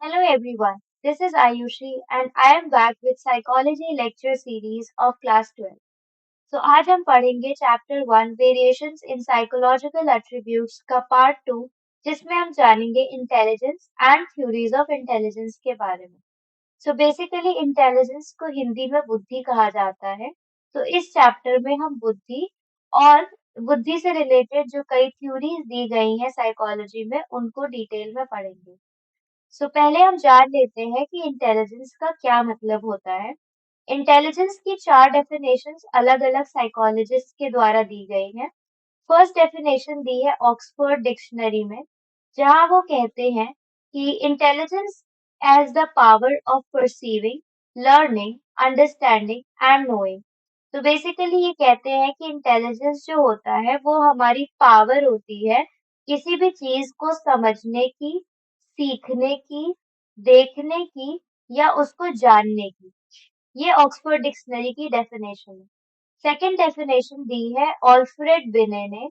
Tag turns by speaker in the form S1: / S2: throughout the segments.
S1: Hello everyone, this is Ayushi and I am back with Psychology lecture series of class 12. So आज हम पढ़ेंगे chapter 1 variations in psychological attributes का part 2 जिसमें हम जानेंगे intelligence and theories of intelligence के बारे में। सो बेसिकली इंटेलिजेंस को हिंदी में बुद्धि कहा जाता है। तो इस चैप्टर में हम बुद्धि और बुद्धि से रिलेटेड जो कई थ्योरीज दी गई हैं साइकोलॉजी में उनको डिटेल में पढ़ेंगे। पहले हम जान लेते हैं कि इंटेलिजेंस का क्या मतलब होता है। इंटेलिजेंस की चार डेफिनेशंस अलग-अलग साइकोलॉजिस्ट के द्वारा दी गई हैं। फर्स्ट डेफिनेशन दी है ऑक्सफोर्ड डिक्शनरी में, जहां वो कहते हैं कि intelligence as the power of perceiving, learning, understanding and knowing. तो बेसिकली ये कहते हैं कि इंटेलिजेंस जो होता है वो हमारी पावर होती है किसी भी चीज को समझने की, सीखने की, देखने की या उसको जानने की। ये ऑक्सफोर्ड डिक्शनरी की डेफिनेशन है। सेकंड डेफिनेशन दी है ऑल्फ्रेड बिने ने,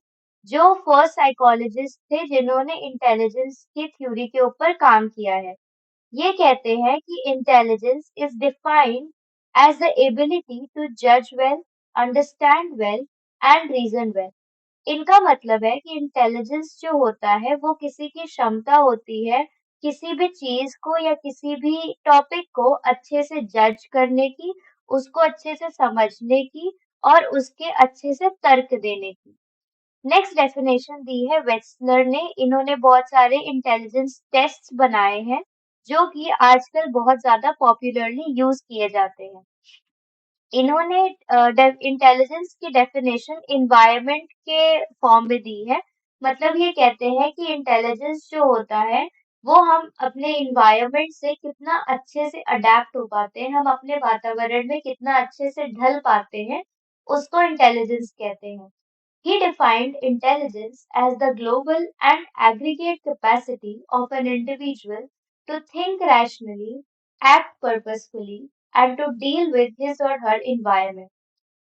S1: जो फर्स्ट साइकोलॉजिस्ट थे जिन्होंने इंटेलिजेंस की थ्योरी के ऊपर काम किया है। ये कहते हैं कि intelligence is defined as the ability to जज well, understand well and reason well. इनका मतलब है कि इंटेलिजेंस जो होता है वो किसी की क्षमता होती है किसी भी चीज को या किसी भी टॉपिक को अच्छे से जज करने की, उसको अच्छे से समझने की और उसके अच्छे से तर्क देने की। नेक्स्ट डेफिनेशन दी है वेस्लर ने। इन्होंने बहुत सारे इंटेलिजेंस टेस्ट्स बनाए हैं जो कि आजकल बहुत ज्यादा पॉपुलरली यूज किए जाते हैं। इन्होंने इंटेलिजेंस की डेफिनेशन इन्वायरमेंट के फॉर्म में दी है। मतलब ये कहते हैं कि इंटेलिजेंस जो होता है वो हम अपने इन्वायरमेंट से कितना अच्छे से अडेप्ट हो पाते हैं, हम अपने वातावरण में कितना अच्छे से ढल पाते हैं, उसको इंटेलिजेंस कहते हैं। He defined intelligence as the global and aggregate capacity of an individual to think rationally, act purposefully, and to deal with his or her environment.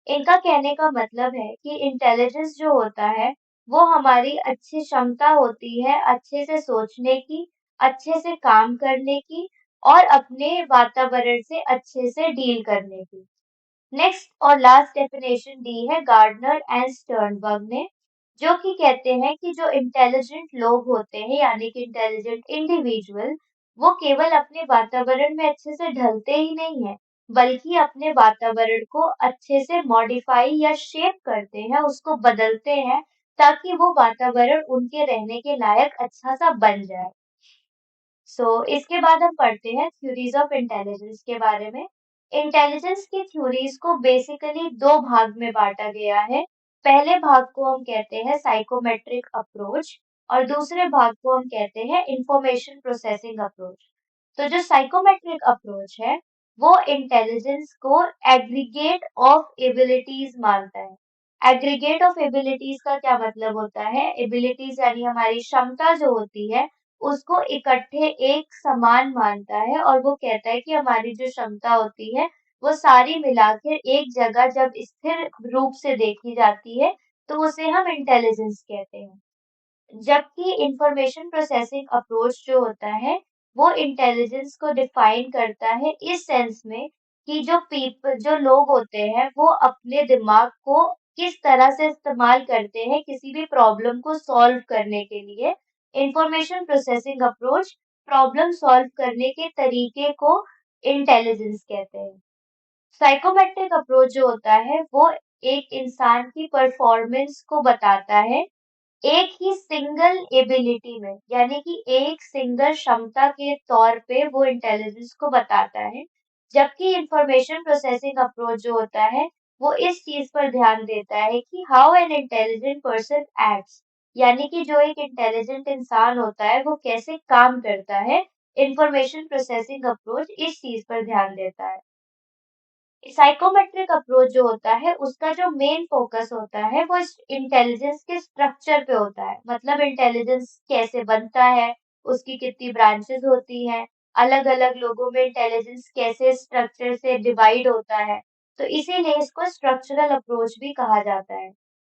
S1: इनका कहने का मतलब है कि इंटेलिजेंस जो होता है वो हमारी अच्छी क्षमता होती है अच्छे से सोचने की, अच्छे से काम करने की और अपने वातावरण से अच्छे से डील करने की। नेक्स्ट और लास्ट डेफिनेशन दी है गार्डनर एंड स्टर्नबर्ग ने, जो कि कहते हैं कि जो इंटेलिजेंट लोग होते हैं यानी कि इंटेलिजेंट इंडिविजुअल, वो केवल अपने वातावरण में अच्छे से ढलते ही नहीं है, बल्कि अपने वातावरण को अच्छे से मॉडिफाई या शेप करते हैं, उसको बदलते हैं ताकि वो वातावरण उनके रहने के लायक अच्छा सा बन जाए। इसके बाद हम पढ़ते हैं थ्योरीज ऑफ इंटेलिजेंस के बारे में। इंटेलिजेंस की थ्योरीज को बेसिकली दो भाग में बांटा गया है। पहले भाग को हम कहते हैं साइकोमेट्रिक अप्रोच और दूसरे भाग को हम कहते हैं इंफॉर्मेशन प्रोसेसिंग अप्रोच। तो जो साइकोमेट्रिक अप्रोच है वो इंटेलिजेंस को एग्रीगेट ऑफ एबिलिटीज मानता है। एग्रीगेट ऑफ एबिलिटीज का क्या मतलब होता है? एबिलिटीज यानी हमारी क्षमता जो होती है उसको इकट्ठे एक समान मानता है और वो कहता है कि हमारी जो क्षमता होती है वो सारी मिलाकर एक जगह जब स्थिर रूप से देखी जाती है तो उसे हम इंटेलिजेंस कहते हैं। जबकि इंफॉर्मेशन प्रोसेसिंग अप्रोच जो होता है वो इंटेलिजेंस को डिफाइन करता है इस सेंस में कि जो लोग होते हैं वो अपने दिमाग को किस तरह से इस्तेमाल करते हैं किसी भी प्रॉब्लम को सॉल्व करने के लिए। Information processing approach problem solve करने के तरीके को इंटेलिजेंस कहते हैं। साइकोमेट्रिक अप्रोच जो होता है वो एक इंसान की परफॉर्मेंस को बताता है एक ही सिंगल एबिलिटी में, यानी कि एक सिंगल क्षमता के तौर पे वो इंटेलिजेंस को बताता है। जबकि इंफॉर्मेशन प्रोसेसिंग अप्रोच जो होता है वो इस चीज पर ध्यान देता है कि how an intelligent person acts, यानी कि जो एक इंटेलिजेंट इंसान होता है वो कैसे काम करता है। इंफॉर्मेशन प्रोसेसिंग अप्रोच इस चीज पर ध्यान देता है। साइकोमेट्रिक अप्रोच जो होता है उसका जो मेन फोकस होता है वो इंटेलिजेंस के स्ट्रक्चर पे होता है। मतलब इंटेलिजेंस कैसे बनता है, उसकी कितनी ब्रांचेस होती हैं, अलग अलग लोगों में इंटेलिजेंस कैसे स्ट्रक्चर से डिवाइड होता है। तो इसीलिए इसको स्ट्रक्चरल अप्रोच भी कहा जाता है।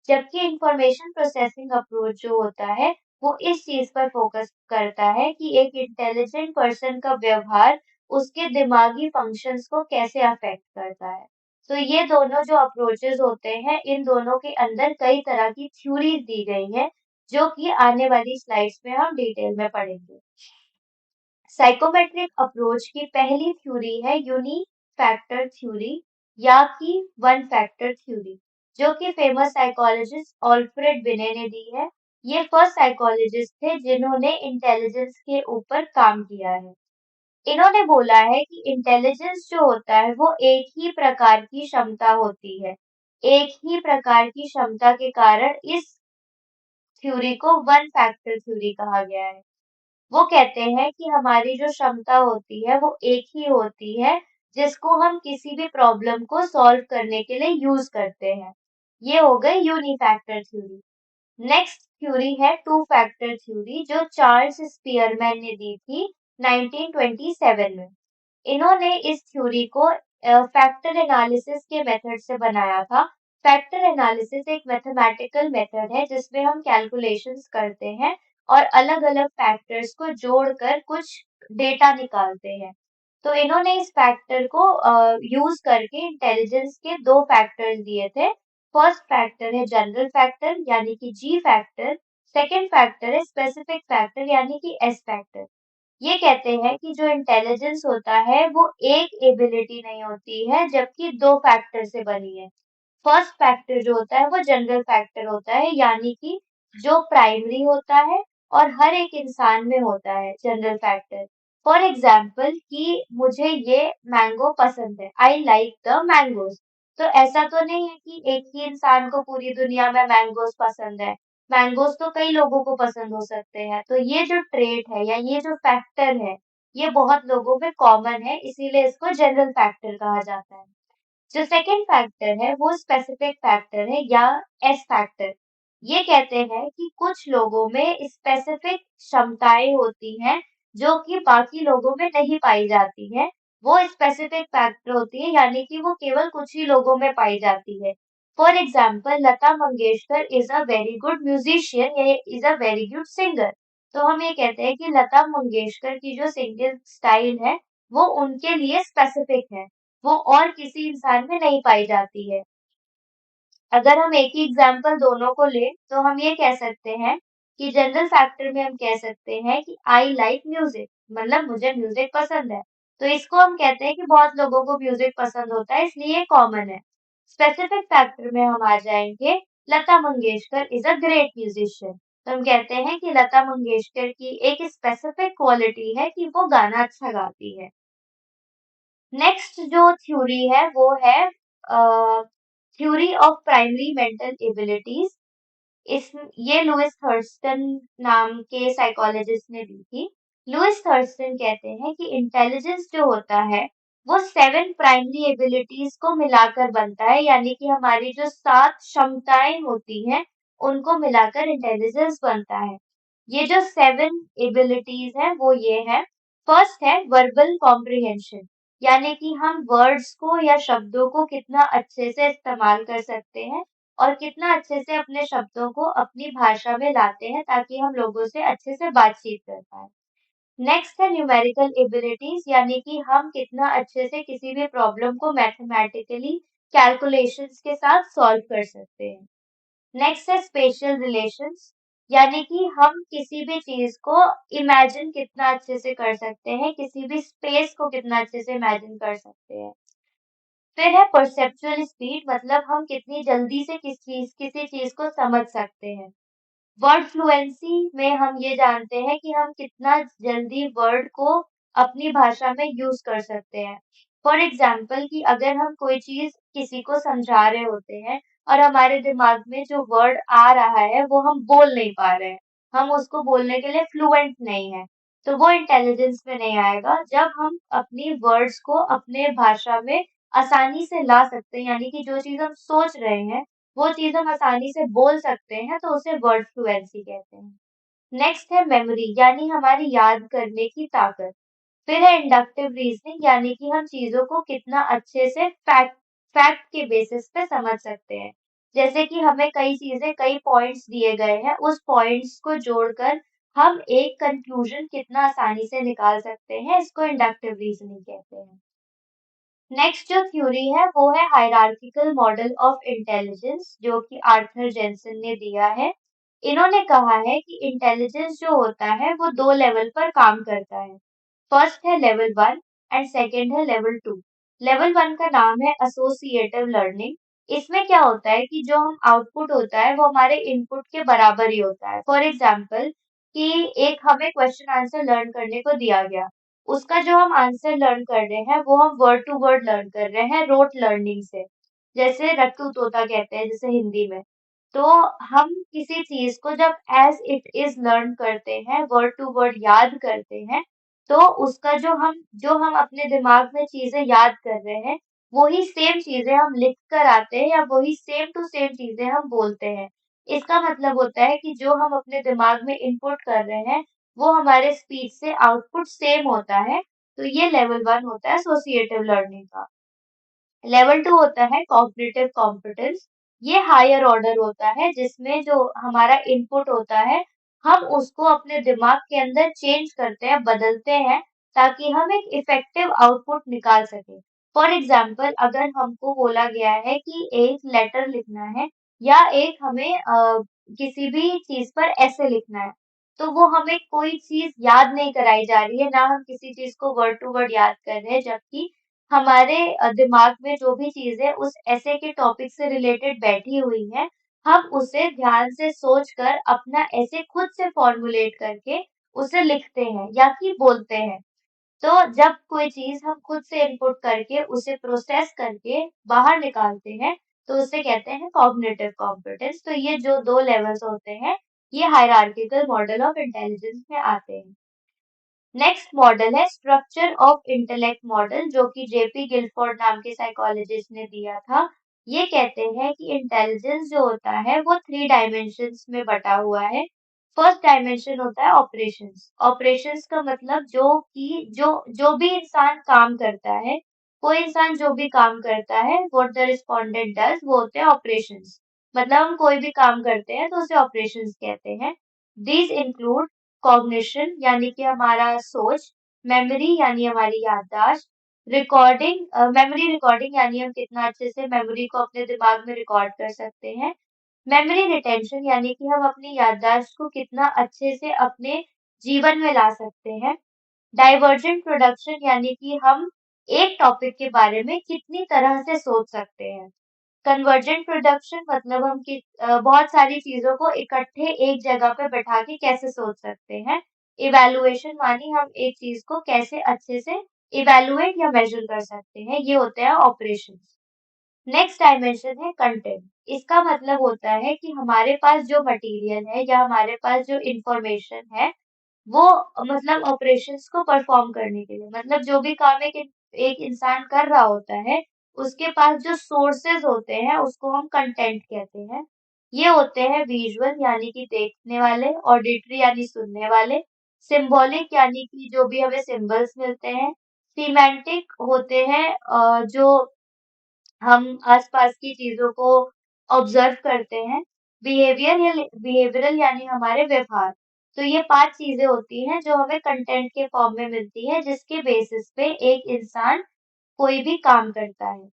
S1: जबकि इंफॉर्मेशन प्रोसेसिंग अप्रोच जो होता है वो इस चीज पर फोकस करता है कि एक इंटेलिजेंट पर्सन का व्यवहार उसके दिमागी फंक्शंस को कैसे अफेक्ट करता है। तो ये दोनों जो अप्रोचेस होते हैं, इन दोनों के अंदर कई तरह की थ्योरीज दी गई हैं, जो कि आने वाली स्लाइड्स में हम डिटेल में पढ़ेंगे। साइकोमेट्रिक अप्रोच की पहली थ्योरी है यूनिक फैक्टर थ्योरी या कि वन फैक्टर थ्योरी, जो कि फेमस साइकोलॉजिस्ट ऑल्फ्रेड बिने ने दी है। ये फर्स्ट साइकोलॉजिस्ट थे जिन्होंने इंटेलिजेंस के ऊपर काम किया है। इन्होंने बोला है कि इंटेलिजेंस जो होता है वो एक ही प्रकार की क्षमता होती है। एक ही प्रकार की क्षमता के कारण इस थ्योरी को वन फैक्टर थ्योरी कहा गया है। वो कहते हैं कि हमारी जो क्षमता होती है वो एक ही होती है, जिसको हम किसी भी प्रॉब्लम को सॉल्व करने के लिए यूज करते हैं। ये हो गई यूनिफैक्टर थ्योरी। नेक्स्ट थ्योरी है टू फैक्टर थ्योरी, जो चार्ल्स स्पीयरमैन ने दी थी 1927 में। इन्होंने इस थ्योरी को फैक्टर एनालिसिस के मेथड से बनाया था। फैक्टर एनालिसिस एक मैथमेटिकल मेथड है जिसमें हम कैलकुलेशंस करते हैं और अलग-अलग फैक्टर्स को जोड़कर कुछ डेटा निकालते हैं। तो इन्होंने इस फैक्टर को यूज करके इंटेलिजेंस के दो फैक्टर्स दिए थे। फर्स्ट फैक्टर है जनरल फैक्टर यानी कि जी फैक्टर। सेकंड फैक्टर है स्पेसिफिक फैक्टर यानी कि एस फैक्टर। ये कहते हैं कि जो इंटेलिजेंस होता है वो एक एबिलिटी नहीं होती है, जबकि दो फैक्टर से बनी है। फर्स्ट फैक्टर जो होता है वो जनरल फैक्टर होता है, यानी कि जो प्राइमरी होता है और हर एक इंसान में होता है जनरल फैक्टर। फॉर एग्जाम्पल कि मुझे ये मैंगो पसंद है, आई लाइक द मैंगोज। तो ऐसा तो नहीं है कि एक ही इंसान को पूरी दुनिया में मैंगोज पसंद है। मैंगोज तो कई लोगों को पसंद हो सकते हैं। तो ये जो ट्रेट है या ये जो फैक्टर है, ये बहुत लोगों में कॉमन है, इसीलिए इसको जनरल फैक्टर कहा जाता है। जो सेकंड फैक्टर है वो स्पेसिफिक फैक्टर है या एस फैक्टर। ये कहते हैं कि कुछ लोगों में स्पेसिफिक क्षमताएं होती हैं जो कि बाकी लोगों में नहीं पाई जाती हैं। वो स्पेसिफिक फैक्टर होती है, यानी कि वो केवल कुछ ही लोगों में पाई जाती है। For example Lata Mangeshkar is a very good musician या is a very good singer. तो हम ये कहते हैं कि लता मंगेशकर की जो सिंगिंग स्टाइल है वो उनके लिए स्पेसिफिक है, वो और किसी इंसान में नहीं पाई जाती है। अगर हम एक ही एग्जाम्पल दोनों को लें तो हम ये कह सकते हैं कि जनरल फैक्टर में हम कह सकते हैं कि आई लाइक म्यूजिक, मतलब मुझे म्यूजिक पसंद है। तो इसको हम कहते हैं कि बहुत लोगों को म्यूजिक पसंद होता है, इसलिए ये कॉमन है। स्पेसिफिक फैक्टर में हम आ जाएंगे, Lata Mangeshkar is a great musician. तो हम कहते हैं कि लता मंगेशकर की एक स्पेसिफिक क्वालिटी है कि वो गाना अच्छा गाती है। नेक्स्ट जो थ्योरी है वो है theory of primary mental abilities. इस ये लुइस थर्स्टन नाम के साइकोलॉजिस्ट ने दी थी। लुइस थर्स्टन कहते हैं कि इंटेलिजेंस जो होता है वो 7 प्राइमरी एबिलिटीज को मिलाकर बनता है, यानी कि हमारी जो 7 क्षमताएं होती हैं उनको मिलाकर इंटेलिजेंस बनता है। ये जो 7 एबिलिटीज है वो ये है। फर्स्ट है वर्बल कॉम्प्रिहेंशन, यानी कि हम वर्ड्स को या शब्दों को कितना अच्छे से इस्तेमाल कर सकते हैं और कितना अच्छे से अपने शब्दों को अपनी भाषा में लाते हैं ताकि हम लोगों से अच्छे से बातचीत कर पाएँ। नेक्स्ट है न्यूमेरिकल एबिलिटीज, यानी कि हम कितना अच्छे से किसी भी प्रॉब्लम को मैथमेटिकली कैलकुलेशंस के साथ सॉल्व कर सकते हैं। नेक्स्ट है स्पेशल रिलेशंस, यानी कि हम किसी भी चीज को इमेजिन कितना अच्छे से कर सकते हैं, किसी भी स्पेस को कितना अच्छे से इमेजिन कर सकते हैं। फिर है परसेप्चुअल स्पीड, मतलब हम कितनी जल्दी से किसी चीज को समझ सकते हैं। वर्ड फ्लुएंसी में हम ये जानते हैं कि हम कितना जल्दी वर्ड को अपनी भाषा में यूज कर सकते हैं। फॉर एग्जाम्पल कि अगर हम कोई चीज किसी को समझा रहे होते हैं और हमारे दिमाग में जो वर्ड आ रहा है वो हम बोल नहीं पा रहे हैं, हम उसको बोलने के लिए फ्लुएंट नहीं है, तो वो इंटेलिजेंस में नहीं आएगा। जब हम अपनी वर्ड्स को अपने भाषा में आसानी से ला सकते हैं, यानी कि जो चीज हम सोच रहे हैं वो चीज हम आसानी से बोल सकते हैं, तो उसे वर्ड फ्लुएंसी कहते हैं। नेक्स्ट है मेमोरी, यानी हमारी याद करने की ताकत। फिर है इंडक्टिव रीजनिंग, यानी कि हम चीजों को कितना अच्छे से फैक्ट फैक्ट के बेसिस पे समझ सकते हैं। जैसे कि हमें कई चीजें, कई पॉइंट्स दिए गए हैं, उस पॉइंट्स को जोड़कर हम एक कंक्लूजन कितना आसानी से निकाल सकते हैं, इसको इंडक्टिव रीजनिंग कहते हैं। नेक्स्ट जो थ्योरी है वो है हायरार्किकल मॉडल ऑफ इंटेलिजेंस, जो कि आर्थर जेनसन ने दिया है। इन्होंने कहा है कि इंटेलिजेंस जो होता है वो दो लेवल पर काम करता है। फर्स्ट है लेवल 1 एंड सेकंड है लेवल 2। लेवल 1 का नाम है एसोसिएटिव लर्निंग। इसमें क्या होता है कि जो हम आउटपुट होता है वो हमारे इनपुट के बराबर ही होता है। फॉर एग्जाम्पल कि एक हमें क्वेश्चन आंसर लर्न करने को दिया गया, उसका जो हम आंसर लर्न कर रहे हैं वो हम वर्ड टू वर्ड लर्न कर रहे हैं रोट लर्निंग से, जैसे रट्टू तोता कहते हैं जैसे हिंदी में। तो हम किसी चीज को जब एज इट इज लर्न करते हैं, वर्ड टू वर्ड याद करते हैं, तो उसका जो हम अपने दिमाग में चीजें याद कर रहे हैं, वही सेम चीजें हम लिख कर आते हैं या वही सेम टू सेम चीजें हम बोलते हैं। इसका मतलब होता है कि जो हम अपने दिमाग में इनपुट कर रहे हैं वो हमारे स्पीच से आउटपुट सेम होता है। तो ये लेवल 1 होता है एसोसिएटिव लर्निंग का। लेवल 2 होता है कॉग्निटिव कॉम्पिटेंस। ये हायर ऑर्डर होता है जिसमें जो हमारा इनपुट होता है हम उसको अपने दिमाग के अंदर चेंज करते हैं, बदलते हैं, ताकि हम एक इफेक्टिव आउटपुट निकाल सकें। फॉर एग्जाम्पल अगर हमको बोला गया है कि एक लेटर लिखना है या एक हमें किसी भी चीज पर ऐसे लिखना है, तो वो हमें कोई चीज याद नहीं कराई जा रही है, ना हम किसी चीज को वर्ड टू वर्ड याद कर रहे हैं, जबकि हमारे दिमाग में जो भी चीज़ें उस ऐसे के टॉपिक से रिलेटेड बैठी हुई हैं, हम उसे ध्यान से सोच कर अपना ऐसे खुद से फॉर्मुलेट करके उसे लिखते हैं या कि बोलते हैं। तो जब कोई चीज़ हम खुद से इनपुट करके उसे प्रोसेस करके बाहर निकालते हैं, तो उसे कहते हैं कॉग्निटिव कॉम्पिटेंस। तो ये जो 2 लेवल्स होते हैं, ये हायरार्किकल मॉडल ऑफ इंटेलिजेंस में आते हैं। नेक्स्ट मॉडल है स्ट्रक्चर ऑफ इंटेलेक्ट मॉडल, जो कि जेपी गिलफोर्ड नाम के साइकोलॉजिस्ट ने दिया था। ये कहते हैं कि इंटेलिजेंस जो होता है वो 3 डायमेंशंस में बटा हुआ है। फर्स्ट डायमेंशन होता है ऑपरेशंस। ऑपरेशंस का मतलब जो भी इंसान काम करता है, कोई इंसान जो भी काम करता है, व्हाट द रिस्पोंडेंट डज, वो होते हैं ऑपरेशंस। मतलब हम कोई भी काम करते हैं तो उसे ऑपरेशंस कहते हैं। दीज इंक्लूड कॉग्निशन यानी कि हमारा सोच, मेमोरी यानी हमारी याददाश्त, मेमोरी रिकॉर्डिंग यानी हम कितना अच्छे से मेमोरी को अपने दिमाग में रिकॉर्ड कर सकते हैं, मेमोरी रिटेंशन यानी कि हम अपनी याददाश्त को कितना अच्छे से अपने जीवन में ला सकते हैं, डाइवर्जेंट प्रोडक्शन यानी कि हम एक टॉपिक के बारे में कितनी तरह से सोच सकते हैं, कन्वर्जेंट प्रोडक्शन मतलब बहुत सारी चीजों को इकट्ठे एक जगह पे बैठा के कैसे सोच सकते हैं, इवैल्यूएशन मानी हम एक चीज को कैसे अच्छे से इवैल्यूएट या मेजर कर सकते हैं, ये होते हैं ऑपरेशंस। नेक्स्ट डायमेंशन है कंटेंट। इसका मतलब होता है कि हमारे पास जो मटेरियल है या हमारे पास जो इंफॉर्मेशन है, वो मतलब ऑपरेशंस को परफॉर्म करने के लिए, मतलब जो भी काम एक इंसान कर रहा होता है, उसके पास जो सोर्सेज होते हैं उसको हम कंटेंट कहते हैं। ये होते हैं विजुअल यानी कि देखने वाले, ऑडिटरी यानी सुनने वाले, सिंबॉलिक यानी कि जो भी हमें सिंबल्स मिलते हैं, सीमेंटिक होते हैं जो हम आसपास की चीजों को ऑब्जर्व करते हैं, बिहेवियरल यानी हमारे व्यवहार। तो ये 5 चीजें होती हैं जो हमें कंटेंट के फॉर्म में मिलती है, जिसके बेसिस पे एक इंसान कोई भी काम करता है।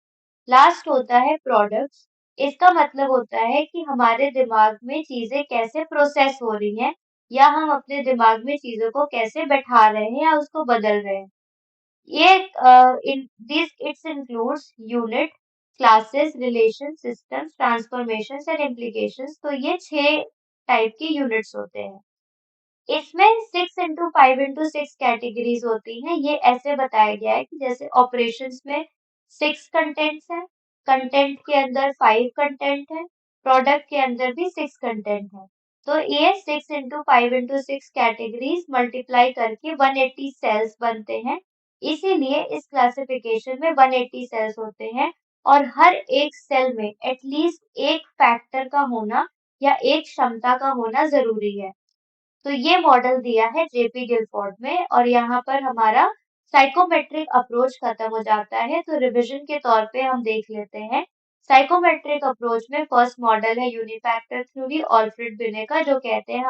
S1: लास्ट होता है प्रोडक्ट्स। इसका मतलब होता है कि हमारे दिमाग में चीजें कैसे प्रोसेस हो रही हैं या हम अपने दिमाग में चीजों को कैसे बैठा रहे हैं या उसको बदल रहे हैं। ये in this it's includes unit, classes, relation, systems, transformations and implications. तो ये 6 टाइप की यूनिट्स होते हैं। इसमें 6 इंटू 5 इंटू 6 कैटेगरीज होती हैं। ये ऐसे बताया गया है कि जैसे ऑपरेशंस में 6 कंटेंट्स हैं, कंटेंट के अंदर 5 कंटेंट है, प्रोडक्ट के अंदर भी 6 कंटेंट है। तो ये 6 इंटू 5 इंटू 6 कैटेगरीज मल्टीप्लाई करके 180 सेल्स बनते हैं। इसीलिए इस क्लासिफिकेशन में 180 सेल्स होते हैं और हर एक सेल में एटलीस्ट एक फैक्टर का होना या एक क्षमता का होना जरूरी है। तो ये मॉडल दिया है जेपी गिलफोर्ड में और यहाँ पर हमारा साइकोमेट्रिक अप्रोच खत्म हो जाता है। तो रिवीजन के तौर पे हम देख लेते हैं साइकोमेट्रिक अप्रोच में फर्स्ट मॉडल है यूनिफैक्टर थ्योरी ऑल्फ्रेड बिने का, जो कहते हैं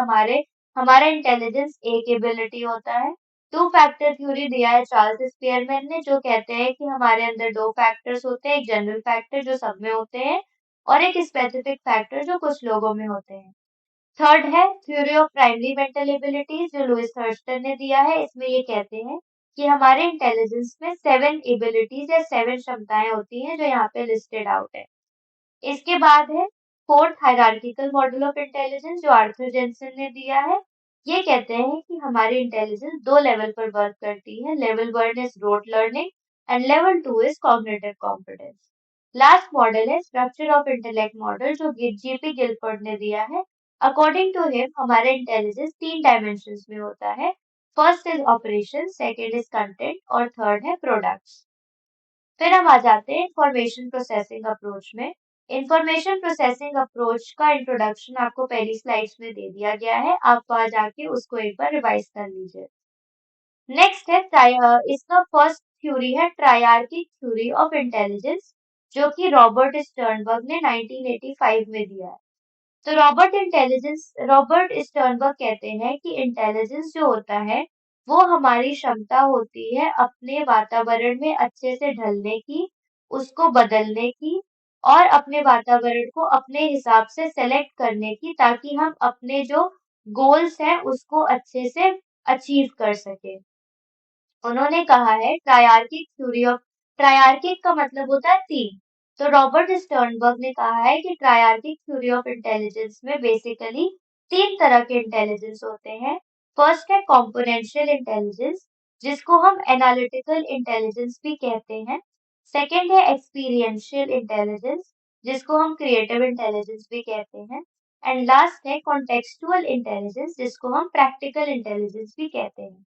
S1: हमारा इंटेलिजेंस एक एबिलिटी होता है। टू फैक्टर थ्योरी दिया है चार्ल्स स्पीयरमैन ने, जो कहते हैं कि हमारे अंदर दो फैक्टर्स होते हैं, एक जनरल फैक्टर जो सब में होते हैं और एक स्पेसिफिक फैक्टर जो कुछ लोगों में होते हैं। थर्ड है theory of primary mental abilities, जो लुइस थर्स्टन ने दिया है। इसमें ये कहते हैं कि हमारे इंटेलिजेंस में 7 एबिलिटीज या 7 क्षमताएं होती हैं, जो यहाँ पे लिस्टेड आउट है। इसके बाद है fourth hierarchical model of intelligence, जो आर्थर जेनसन ने दिया है। ये कहते हैं कि हमारी इंटेलिजेंस दो लेवल पर वर्क करती है। Level 1 is rote learning and level 2 is cognitive competence. Last model है स्ट्रक्चर ऑफ इंटेलेक्ट मॉडल, जो जीपी गिलफोर्ड ने दिया है। अकॉर्डिंग टू हिम हमारा इंटेलिजेंस 3 डायमेंशंस में होता है। First is operation, second is content और थर्ड है प्रोडक्ट्स। फिर हम आ जाते हैं इंफॉर्मेशन प्रोसेसिंग अप्रोच में। इंफॉर्मेशन प्रोसेसिंग अप्रोच का इंट्रोडक्शन आपको पहली स्लाइड्स में दे दिया गया है, आप वहां जाके उसको एक बार रिवाइज कर लीजिए। नेक्स्ट है इसका फर्स्ट थ्योरी है ट्रायआर्किक थ्योरी ऑफ इंटेलिजेंस, जो कि रॉबर्ट स्टर्नबर्ग ने 1985 में दिया है। तो रॉबर्ट स्टर्नबर्ग कहते हैं कि इंटेलिजेंस जो होता है वो हमारी क्षमता होती है अपने वातावरण में अच्छे से ढलने की, उसको बदलने की और अपने वातावरण को अपने हिसाब से सेलेक्ट करने की, ताकि हम अपने जो गोल्स हैं उसको अच्छे से अचीव कर सके। उन्होंने कहा है ट्रायआर्किक का मतलब होता है 3। तो रॉबर्ट स्टर्नबर्ग ने कहा है कि ट्रायआर्किक थ्योरी ऑफ इंटेलिजेंस में बेसिकली 3 तरह के इंटेलिजेंस होते हैं। फर्स्ट है कॉम्पोनेंशियल इंटेलिजेंस, जिसको हम एनालिटिकल इंटेलिजेंस भी कहते हैं। सेकेंड है एक्सपीरियंशियल इंटेलिजेंस, जिसको हम क्रिएटिव इंटेलिजेंस भी कहते हैं। एंड लास्ट है कॉन्टेक्सुअल इंटेलिजेंस, जिसको हम प्रैक्टिकल इंटेलिजेंस भी कहते हैं।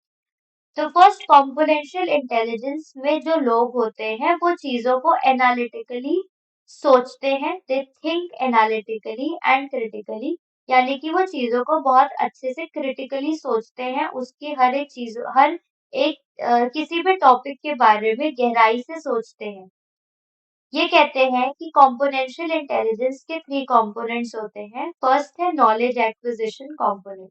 S1: तो फर्स्ट कॉम्पोनेंशियल इंटेलिजेंस में जो लोग होते हैं वो चीजों को एनालिटिकली सोचते हैं, they think analytically and critically, यानी कि वो चीजों को बहुत अच्छे से क्रिटिकली सोचते हैं, उसकी हर एक किसी भी टॉपिक के बारे में गहराई से सोचते हैं। ये कहते हैं कि कॉम्पोनेंशियल इंटेलिजेंस के 3 कंपोनेंट्स होते हैं। फर्स्ट है नॉलेज एक्विजिशन कंपोनेंट।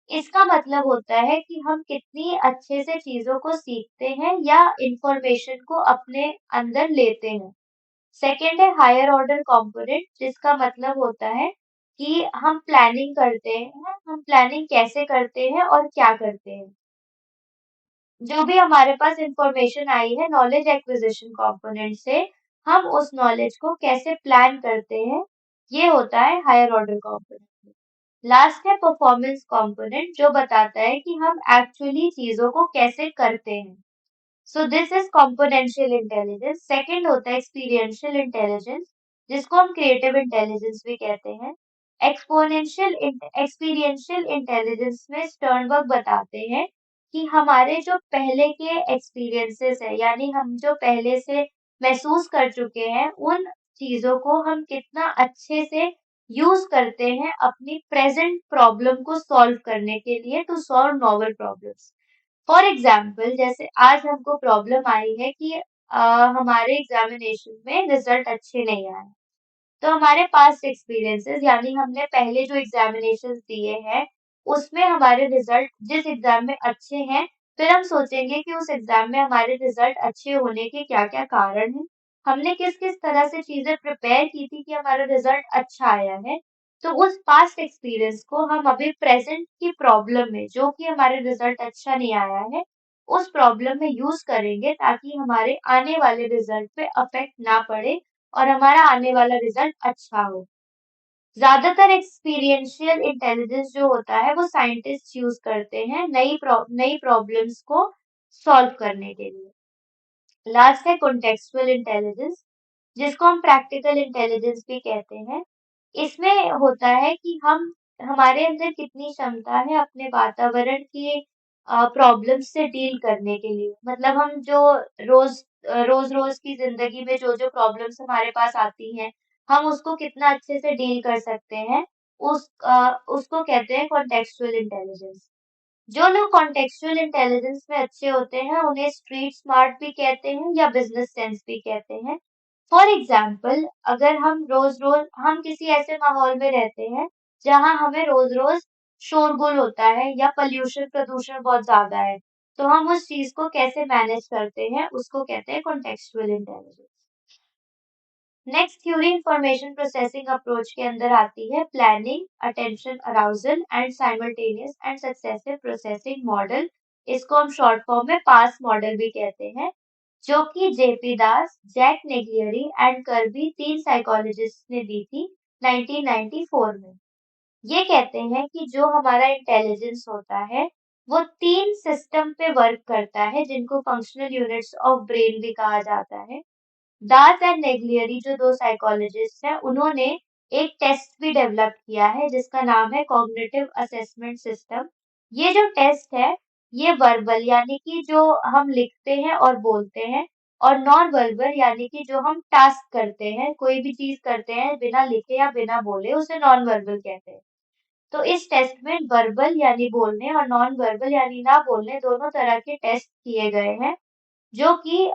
S1: इसका मतलब होता है कि हम कितनी अच्छे से चीजों को सीखते हैं या इंफॉर्मेशन को अपने अंदर लेते हैं। सेकेंड है हायर ऑर्डर कंपोनेंट, जिसका मतलब होता है कि हम प्लानिंग करते हैं, हम प्लानिंग कैसे करते हैं और क्या करते हैं। जो भी हमारे पास इंफॉर्मेशन आई है नॉलेज एक्विजिशन कंपोनेंट से, हम उस नॉलेज को कैसे प्लान करते हैं, ये होता है हायर ऑर्डर कंपोनेंट। लास्ट है परफॉर्मेंस कंपोनेंट, जो बताता है कि हम एक्चुअली चीजों को कैसे करते हैं। So this is componential intelligence. Second होता है एक्सपीरियंशियल इंटेलिजेंस, जिसको हम क्रिएटिव इंटेलिजेंस भी कहते हैं। एक्सपीरियंशियल इंटेलिजेंस में स्टर्नबर्ग बताते हैं कि हमारे जो पहले के एक्सपीरियंसेस है, यानी हम जो पहले से महसूस कर चुके हैं, उन चीजों को हम कितना अच्छे से यूज करते हैं अपनी प्रेजेंट प्रॉब्लम को सॉल्व करने के लिए, to solve novel problems. For example, जैसे आज हमको प्रॉब्लम आई है कि हमारे एग्जामिनेशन में रिजल्ट अच्छे नहीं आए, तो हमारे पास्ट एक्सपीरियंसेस यानी हमने पहले जो एग्जामिनेशंस दिए हैं उसमें हमारे रिजल्ट जिस एग्जाम में अच्छे हैं, फिर हम सोचेंगे कि उस एग्जाम में हमारे रिजल्ट अच्छे होने के क्या-क्या कारण हैं, हमने किस-किस तरह से चीजें प्रिपेयर की थी कि हमारा रिजल्ट अच्छा आया है। तो उस पास्ट एक्सपीरियंस को हम अभी प्रेजेंट की प्रॉब्लम में, जो कि हमारे रिजल्ट अच्छा नहीं आया है, उस प्रॉब्लम में यूज करेंगे, ताकि हमारे आने वाले रिजल्ट पे अफेक्ट ना पड़े और हमारा आने वाला रिजल्ट अच्छा हो। ज्यादातर एक्सपीरियंशियल इंटेलिजेंस जो होता है वो साइंटिस्ट यूज करते हैं नई प्रॉब्लम्स को सॉल्व करने के लिए। लास्ट है कॉन्टेक्सुअल इंटेलिजेंस, जिसको हम प्रैक्टिकल इंटेलिजेंस भी कहते हैं। इसमें होता है कि हम हमारे अंदर कितनी क्षमता है अपने वातावरण के प्रॉब्लम्स से डील करने के लिए। मतलब हम जो रोज की जिंदगी में जो जो प्रॉब्लम्स हमारे पास आती हैं, हम उसको कितना अच्छे से डील कर सकते हैं, उसको कहते हैं कॉन्टेक्सुअल इंटेलिजेंस। जो लोग कॉन्टेक्सुअल इंटेलिजेंस में अच्छे होते हैं उन्हें स्ट्रीट स्मार्ट भी कहते हैं या बिजनेस सेंस भी कहते हैं। फॉर एग्जाम्पल, अगर हम किसी ऐसे माहौल में रहते हैं जहाँ हमें रोज रोज शोरगुल होता है या पोल्यूशन प्रदूषण बहुत ज्यादा है, तो हम उस चीज को कैसे मैनेज करते हैं उसको कहते हैं contextual intelligence. Next theory information processing approach के अंदर आती है planning, attention arousal and simultaneous and successive processing model. इसको हम शॉर्ट फॉर्म में पास मॉडल भी कहते हैं, जो कि JP Das, Jack Naglieri and Kirby, तीन साइकोलॉजिस्ट ने दी थी 1994 में। ये कहते हैं कि जो हमारा इंटेलिजेंस होता है वो तीन सिस्टम पे वर्क करता है जिनको फंक्शनल यूनिट्स ऑफ ब्रेन भी कहा जाता है। दास एंड नेग्लियरी जो दो साइकोलॉजिस्ट हैं, उन्होंने एक टेस्ट भी डेवलप किया है जिसका नाम है कॉग्निटिव असेसमेंट सिस्टम। ये जो टेस्ट है, ये वर्बल यानी कि जो हम लिखते हैं और बोलते हैं, और नॉन वर्बल यानी कि जो हम टास्क करते हैं, कोई भी चीज करते हैं बिना लिखे या बिना बोले, उसे नॉन वर्बल कहते हैं। तो इस टेस्ट में वर्बल यानी बोलने और नॉन वर्बल यानी ना बोलने दोनों तरह के टेस्ट किए गए हैं, जो कि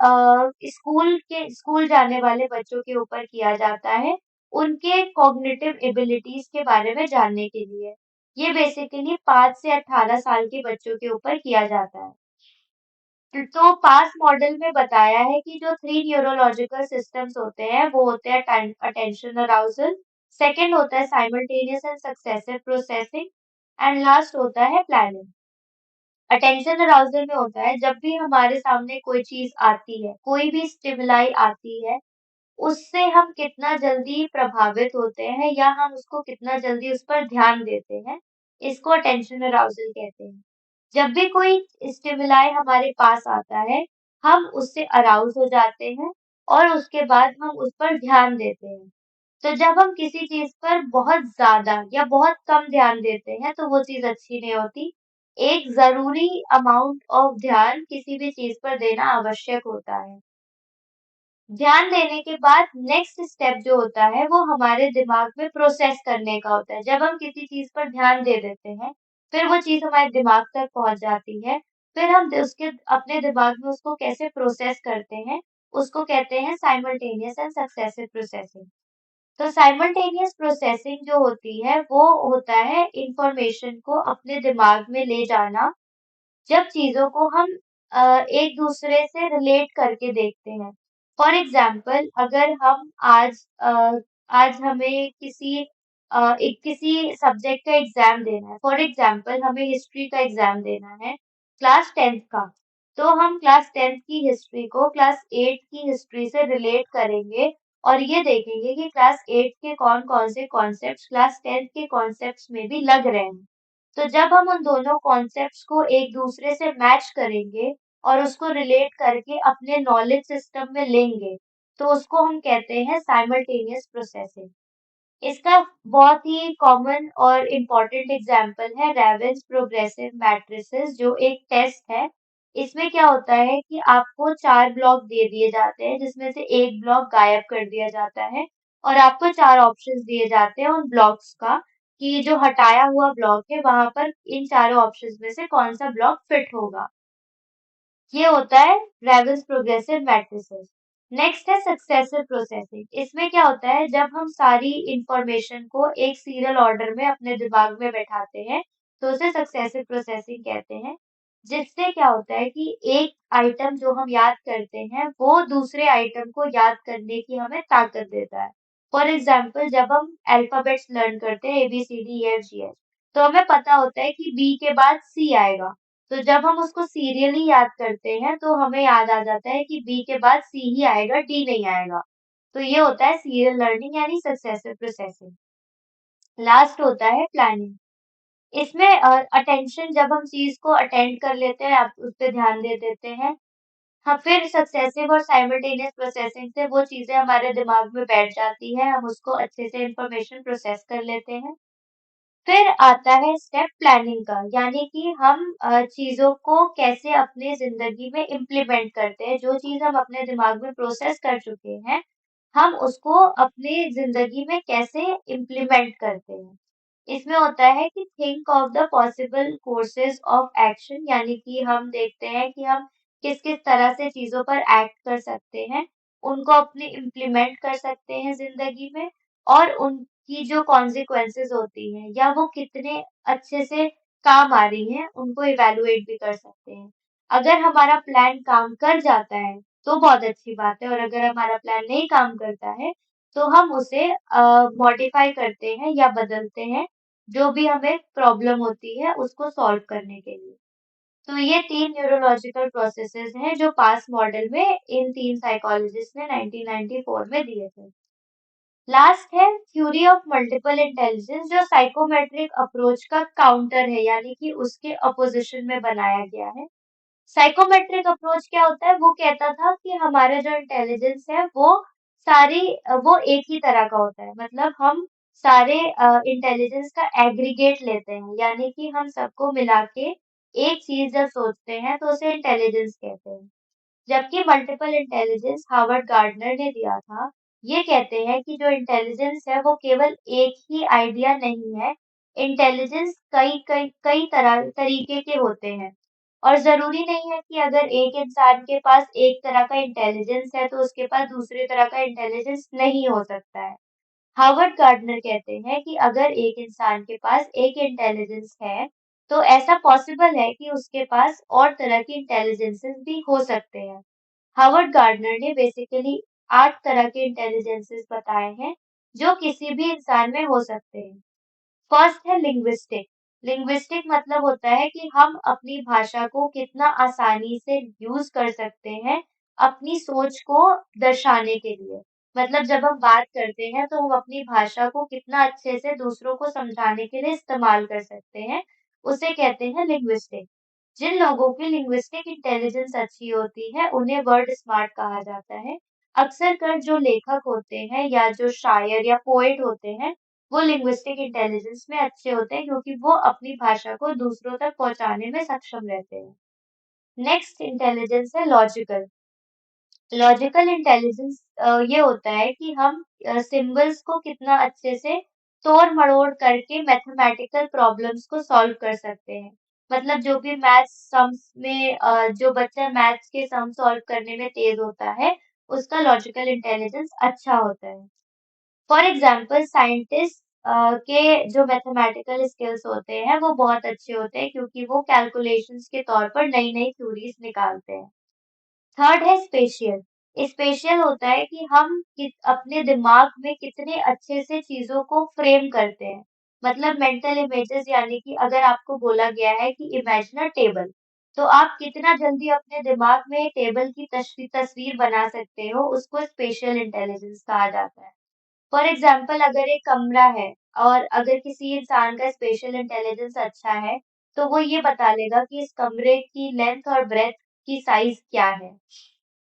S1: स्कूल जाने वाले बच्चों के ऊपर किया जाता है, उनके कॉग्निटिव एबिलिटीज के बारे में जानने के लिए। ये बेसिकली 5 से 18 साल के बच्चों के ऊपर किया जाता है। तो पास मॉडल में बताया है कि जो थ्री न्यूरोलॉजिकल सिस्टम्स होते हैं वो होते हैं अटेंशन अराउजल, सेकंड होता है simultaneous and successive processing, and last होता है प्लानिंग। अटेंशन अराउजल में होता है जब भी हमारे सामने कोई चीज आती है, कोई भी स्टिमुलाई आती है, उससे हम कितना जल्दी प्रभावित होते हैं या हम उसको कितना जल्दी उस पर ध्यान देते हैं, इसको अटेंशन अराउजल कहते हैं। जब भी कोई स्टिमुलाई हमारे पास आता है, हम उससे अराउज हो जाते हैं और उसके बाद हम उस पर ध्यान देते हैं। तो जब हम किसी चीज पर बहुत ज्यादा या बहुत कम ध्यान देते हैं तो वो चीज अच्छी नहीं होती। एक जरूरी अमाउंट ऑफ ध्यान किसी भी चीज पर देना आवश्यक होता है। ध्यान देने के बाद नेक्स्ट स्टेप जो होता है वो हमारे दिमाग में प्रोसेस करने का होता है। जब हम किसी चीज पर ध्यान दे देते हैं, फिर वो चीज हमारे दिमाग तक पहुंच जाती है। फिर हम उसके अपने दिमाग में उसको कैसे प्रोसेस करते हैं, उसको कहते हैं साइमल्टेनियस एंड सक्सेसिव प्रोसेसिंग। तो साइमल्टेनियस प्रोसेसिंग जो होती है वो होता है इंफॉर्मेशन को अपने दिमाग में ले जाना, जब चीजों को हम एक दूसरे से रिलेट करके देखते हैं। फॉर एग्जाम्पल, अगर हम आज हमें किसी सब्जेक्ट का एग्जाम देना है, फॉर एग्जाम्पल हमें हिस्ट्री का एग्जाम देना है, क्लास 10th का, तो हम क्लास 10th की हिस्ट्री को क्लास 8 की हिस्ट्री से रिलेट करेंगे और ये देखेंगे कि क्लास 8 के कौन कौन से कॉन्सेप्ट्स क्लास 10th के कॉन्सेप्ट्स में भी लग रहे हैं। तो जब हम उन दोनों कॉन्सेप्ट्स को एक दूसरे से मैच करेंगे और उसको रिलेट करके अपने नॉलेज सिस्टम में लेंगे, तो उसको हम कहते हैं साइमल्टेनियस प्रोसेसिंग। इसका बहुत ही कॉमन और इम्पोर्टेंट एग्जाम्पल है रेवेन्स प्रोग्रेसिव मैट्रिसेस, जो एक टेस्ट है। इसमें क्या होता है कि आपको 4 ब्लॉक दे दिए जाते हैं जिसमें से एक ब्लॉक गायब कर दिया जाता है और आपको 4 ऑप्शंस दिए जाते हैं उन ब्लॉक्स का, कि जो हटाया हुआ ब्लॉक है वहां पर इन चारों ऑप्शंस में से कौन सा ब्लॉक फिट होगा। ये होता है रेवेन्स प्रोग्रेसिव मैट्रिसेस। नेक्स्ट है सक्सेसिव प्रोसेसिंग। इसमें क्या होता है, जब हम सारी इंफॉर्मेशन को एक सीरियल ऑर्डर में अपने दिमाग में बैठाते हैं तो उसे सक्सेसिव प्रोसेसिंग कहते हैं। जिससे क्या होता है कि एक आइटम जो हम याद करते हैं वो दूसरे आइटम को याद करने की हमें ताकत देता है। फॉर एग्जाम्पल, जब हम अल्फाबेट्स लर्न करते हैं ABCDEFGH, तो हमें पता होता है कि बी के बाद सी आएगा। तो जब हम उसको सीरियली याद करते हैं तो हमें याद आ जाता है कि बी के बाद सी ही आएगा, डी नहीं आएगा। तो ये होता है सीरियल लर्निंग यानी सक्सेसिव प्रोसेसिंग। लास्ट होता है प्लानिंग। इसमें अटेंशन, जब हम चीज को अटेंड कर लेते हैं, आप उस पर ध्यान दे देते हैं। हाँ, फिर सक्सेसिव और साइमल्टेनियस प्रोसेसिंग से वो चीजें हमारे दिमाग में बैठ जाती है, हम उसको अच्छे से इंफॉर्मेशन प्रोसेस कर लेते हैं। फिर आता है स्टेप प्लानिंग का, यानी कि हम चीजों को कैसे अपने जिंदगी में इम्प्लीमेंट करते हैं। जो चीज हम अपने दिमाग में प्रोसेस कर चुके हैं, हम उसको अपने जिंदगी में कैसे इम्प्लीमेंट करते हैं। इसमें होता है कि think of the possible courses of action, यानी कि हम देखते हैं कि हम किस किस तरह से चीजों पर एक्ट कर सकते हैं। उनको अपने इम्प्लीमेंट कर सकते हैं ज़िंदगी में और उनकी जो कॉन्सिक्वेंसेज़ होती हैं या वो कितने अच्छे से काम आ रही हैं, उनको इवैल्यूएट भी कर सकते हैं। अगर हमारा प्लान काम कर जाता है, तो बहुत अच्छी बात है और अगर हमारा प्लान नहीं काम करता है, तो हम उसे मॉडिफ़ाई करते हैं या बदलते हैं, जो भी हमें प्रॉब्लम होती है, उसको सॉल्व करने के लिए। तो ये 3 न्यूरोलॉजिकल प्रोसेसेस हैं जो पास्ट मॉडल में इन 3 साइकोलॉजिस्ट ने 1994 में दिए थे। लास्ट है थ्योरी ऑफ मल्टीपल इंटेलिजेंस जो साइकोमेट्रिक अप्रोच का काउंटर है यानी कि उसके अपोजिशन में बनाया गया है। साइकोमेट्रिक अप्रोच क्या होता है? वो कहता था कि हमारा जो इंटेलिजेंस है वो एक ही तरह का होता है। मतलब हम सारे इंटेलिजेंस का एग्रीगेट लेते हैं यानी कि हम सबको मिला के एक चीज़ जब सोचते हैं तो उसे इंटेलिजेंस कहते हैं। जबकि मल्टीपल इंटेलिजेंस हार्वर्ड गार्डनर ने दिया था, ये कहते हैं कि जो इंटेलिजेंस है वो केवल एक ही आइडिया नहीं है, इंटेलिजेंस कई तरह तरीके के होते हैं और ज़रूरी नहीं है कि अगर एक इंसान के पास एक तरह का इंटेलिजेंस है तो उसके पास दूसरे तरह का इंटेलिजेंस नहीं हो सकता है। हार्वर्ड गार्डनर कहते हैं कि अगर एक इंसान के पास एक इंटेलिजेंस है, तो ऐसा पॉसिबल है कि उसके पास और तरह की इंटेलिजेंसेस भी हो सकते हैं। हार्वर्ड गार्डनर ने बेसिकली 8 तरह के इंटेलिजेंसेस बताए हैं, जो किसी भी इंसान में हो सकते हैं। फर्स्ट है लिंग्विस्टिक। लिंग्विस्टिक मतलब होता है कि हम अपनी भाषा को कितना आसानी से यूज़ कर सकते हैं, अपनी सोच को दर्शाने के लिए। मतलब जब हम बात करते हैं, तो हम अपनी भाषा को कितना अच्छे से दूसरों को समझाने के लिए इस्तेमाल कर सकते हैं, उसे कहते हैं लिंग्विस्टिक। जिन लोगों की लिंग्विस्टिक इंटेलिजेंस अच्छी होती है, उन्हें वर्ड स्मार्ट कहा जाता है। अक्सर कर जो लेखक होते हैं या जो शायर या पोएट होते हैं, वो लिंग्विस्टिक इंटेलिजेंस में अच्छे होते हैं क्योंकि वो अपनी भाषा को दूसरों तक पहुँचाने में सक्षम रहते हैं। नेक्स्ट इंटेलिजेंस है लॉजिकल। लॉजिकल इंटेलिजेंस ये होता है कि हम सिंबल्स को कितना अच्छे से तोड़-मड़ोड़ करके मैथमेटिकल प्रॉब्लम्स को सॉल्व कर सकते हैं। मतलब जो भी मैथ्स सम्स में जो बच्चा मैथ्स के सम सॉल्व करने में तेज़ होता है, उसका लॉजिकल इंटेलिजेंस अच्छा होता है। फॉर एग्जाम्पल साइंटिस्ट के जो मैथमेटिकल स्किल्स होते हैं वो बहुत अच्छे होते हैं क्योंकि वो कैलकुलेशंस के तौर पर नई-नई थ्योरीज निकालते हैं। थर्ड है स्पेशियल। स्पेशियल होता है कि हम अपने दिमाग में कितने अच्छे से चीजों को फ्रेम करते हैं। मतलब मेंटल इमेजेस यानी कि अगर आपको बोला गया है कि इमेजिन अ टेबल, तो आप कितना जल्दी अपने दिमाग में टेबल की तस्वीर बना सकते हो, उसको स्पेशियल इंटेलिजेंस कहा जाता है। फॉर एग्जाम्पल अगर एक कमरा है और अगर किसी इंसान का स्पेशल इंटेलिजेंस अच्छा है, तो वो ये बता लेगा कि इस कमरे की लेंथ और ब्रेथ की साइज क्या है।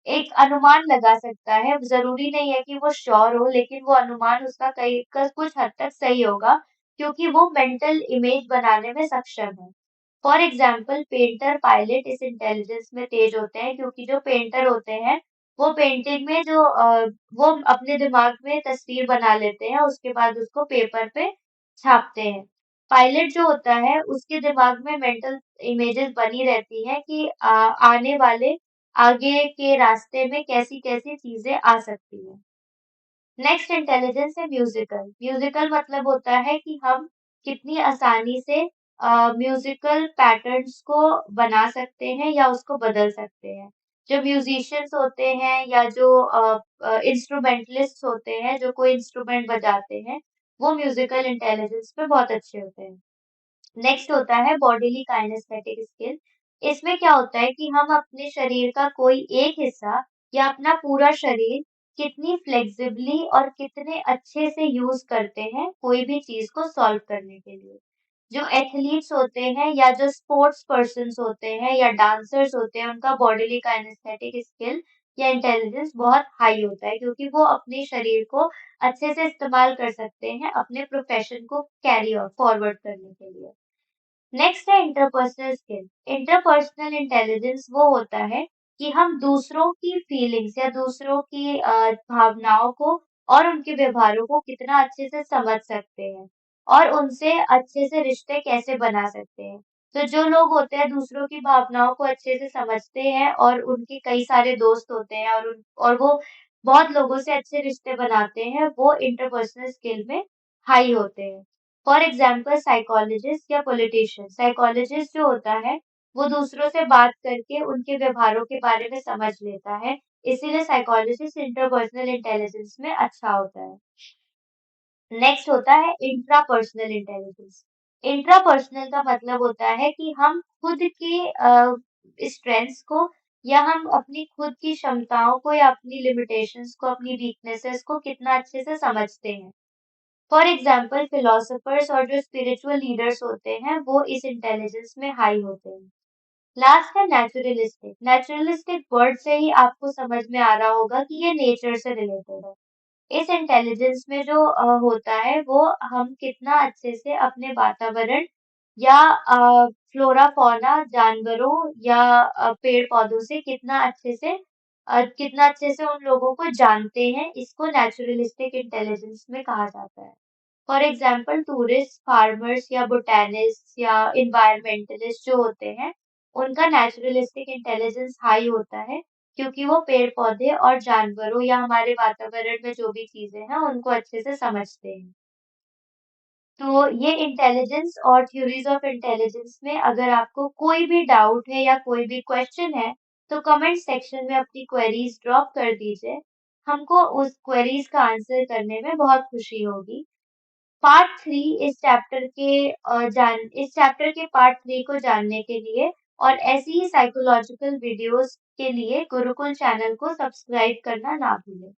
S1: एक अनुमान लगा सकता है, ज़रूरी नहीं है कि वो श्योर हो, लेकिन वो अनुमान उसका कुछ हद तक सही होगा, क्योंकि वो मेंटल इमेज बनाने में सक्षम है। फॉर एग्जाम्पल पेंटर पायलट इस इंटेलिजेंस में तेज होते हैं क्योंकि जो पेंटर होते हैं वो पेंटिंग में वो अपने दिमाग में तस्वीर बना लेते हैं उसके बाद उसको पेपर पे छापते हैं। पायलट जो होता है उसके दिमाग में मेंटल इमेजेस बनी रहती हैं कि आने वाले आगे के रास्ते में कैसी-कैसी चीजें आ सकती हैं। नेक्स्ट इंटेलिजेंस है म्यूजिकल। म्यूजिकल मतलब होता है कि हम कितनी आसानी से म्यूजिकल पैटर्न्स को बना सकते हैं या उसको बदल सकते हैं। जो म्यूजिशियंस होते हैं या जो इंस्ट्रूमेंटलिस्ट होते हैं, जो कोई इंस्ट्रूमेंट बजाते हैं, वो म्यूजिकल इंटेलिजेंस पे बहुत अच्छे होते हैं। नेक्स्ट होता है बॉडीली काइनेस्थेटिक स्किल। इसमें क्या होता है कि हम अपने शरीर का कोई एक हिस्सा या अपना पूरा शरीर कितनी फ्लेक्सिबली और कितने अच्छे से यूज करते हैं कोई भी चीज को सॉल्व करने के लिए। जो एथलीट्स होते हैं या जो स्पोर्ट्स पर्सन्स होते हैं या डांसर्स होते हैं उनका बॉडीली काइनेस्थेटिक स्किल या इंटेलिजेंस बहुत हाई होता है क्योंकि वो अपने शरीर को अच्छे से इस्तेमाल कर सकते हैं अपने प्रोफेशन को कैरी फॉरवर्ड करने के लिए। नेक्स्ट है इंटरपर्सनल स्किल। इंटरपर्सनल इंटेलिजेंस वो होता है कि हम दूसरों की फीलिंग्स या दूसरों की भावनाओं को और उनके व्यवहारों को कितना अच्छे से समझ सकते हैं और उनसे अच्छे से रिश्ते कैसे बना सकते हैं। तो जो लोग होते हैं दूसरों की भावनाओं को अच्छे से समझते हैं और उनके कई सारे दोस्त होते हैं और वो बहुत लोगों से अच्छे रिश्ते बनाते हैं, वो इंटरपर्सनल स्किल में हाई होते हैं। फॉर एग्जाम्पल साइकोलॉजिस्ट या पॉलिटिशियन। साइकोलॉजिस्ट जो होता है वो दूसरों से बात करके उनके व्यवहारों के बारे में समझ लेता है, इसीलिए साइकोलॉजिस्ट इंटरपर्सनल इंटेलिजेंस में अच्छा होता है। नेक्स्ट होता है इंट्रापर्सनल इंटेलिजेंस। इंट्रापर्सनल का मतलब होता है कि हम खुद के स्ट्रेंथ्स को या हम अपनी खुद की क्षमताओं को या अपनी लिमिटेशंस को, अपनी वीकनेसेस को कितना अच्छे से समझते हैं। फॉर एग्जाम्पल फिलोसोफर्स और जो स्पिरिचुअल लीडर्स होते हैं वो इस इंटेलिजेंस में हाई होते हैं। लास्ट है नेचुरलिस्टिक। नेचुरलिस्टिक वर्ड से ही आपको समझ में आ रहा होगा कि ये नेचर से रिलेटेड है। इस इंटेलिजेंस में जो होता है वो हम कितना अच्छे से अपने वातावरण या फ्लोरा फौना जानवरों या पेड़ पौधों से कितना अच्छे से उन लोगों को जानते हैं, इसको नेचुरलिस्टिक इंटेलिजेंस में कहा जाता है। फॉर एग्जाम्पल टूरिस्ट, फार्मर्स या बोटैनिस्ट या इन्वायरमेंटलिस्ट जो होते हैं, उनका नेचुरलिस्टिक इंटेलिजेंस हाई होता है क्योंकि वो पेड़-पौधे और जानवरों या हमारे वातावरण में जो भी चीज़ें हैं, उनको अच्छे से समझते हैं। तो ये इंटेलिजेंस और थ्योरीज ऑफ इंटेलिजेंस में अगर आपको कोई भी डाउट है या कोई भी क्वेश्चन है, तो कमेंट सेक्शन में अपनी क्वेरीज ड्रॉप कर दीजिए। हमको उस क्वेरीज का आंसर करने में बहुत खुशी होगी। पार्ट 3 इस चैप्टर के पार्ट 3 को जानने के लिए और ऐसी ही साइकोलॉजिकल वीडियोस के लिए गुरुकुल चैनल को सब्सक्राइब करना ना भूलें।